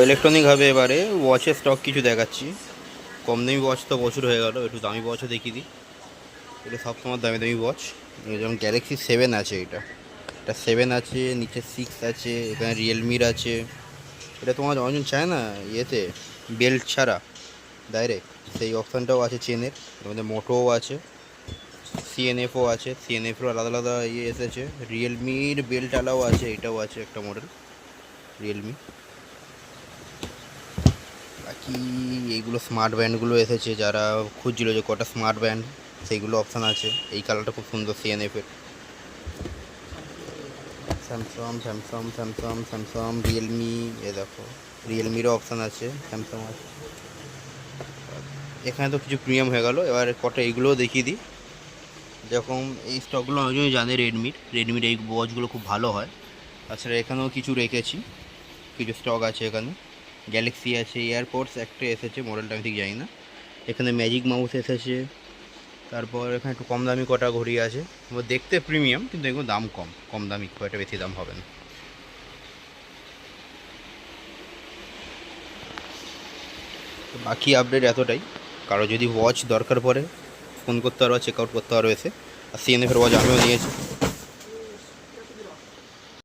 Electronic হবে এবারে ওয়াচের stock কিছু দেখাচ্ছি। কম দামি ওয়াচ তো প্রচুর হয়ে গেল, একটু দামি ওয়াচও দেখিয়ে দিই। এটা সব সময় দামি দামি ওয়াচ, যেমন গ্যালাক্সি 7 আছে। এটা 7 আছে, নিচে 6 আছে, এখানে রিয়েলমির আছে। এটা তোমার অনেকজন চায় না ইয়েতে বেল্ট ছাড়া ডাইরেক্ট, সেই অপশানটাও আছে চেনের। এর মধ্যে মোটোও আছে, সিএনএফও আছে, সিএনএফেরও আলাদা আলাদা ইয়ে এসেছে। রিয়েলমির বেল্টওয়ালাও আছে, এটাও আছে একটা মডেল রিয়েলমি। বাকি এইগুলো স্মার্ট ব্যান্ডগুলো এসেছে, যারা খুঁজছিল যে কটা স্মার্ট ব্যান্ড, সেইগুলো অপশান আছে। এই কালারটা খুব সুন্দর সিএনএফের। স্যামসাং রিয়েলমি, এ দেখো রিয়েলমিরও অপশান আছে, স্যামসাং আছে। এখানে তো কিছু প্রিমিয়াম হয়ে গেল, এবার কটা এইগুলোও দেখিয়ে দিই। যেরকম এই স্টকগুলো অনেকজনই জানে, রেডমির এই ওয়াচগুলো খুব ভালো হয়। তাছাড়া এখানেও কিছু রেখেছি, কিছু স্টক আছে এখানে। গ্যালাক্সি আছে, এয়ারপোর্টস একটা এসেছে, মডেলটা আমি ঠিক জানি না। এখানে ম্যাজিক মাউস এসেছে। তারপর এখানে একটু কম দামি কটা ঘড়ি আছে, দেখতে প্রিমিয়াম কিন্তু এগুলো দাম কম, কম দামি, খুব একটা বেশি দাম হবে না। তো বাকি আপডেট এতটাই। কারো যদি ওয়াচ দরকার পড়ে ফোন করতে পারো, চেক আউট করতে পারো এসে। আর সিএনএফের ওয়াচ আমিও নিয়েছি।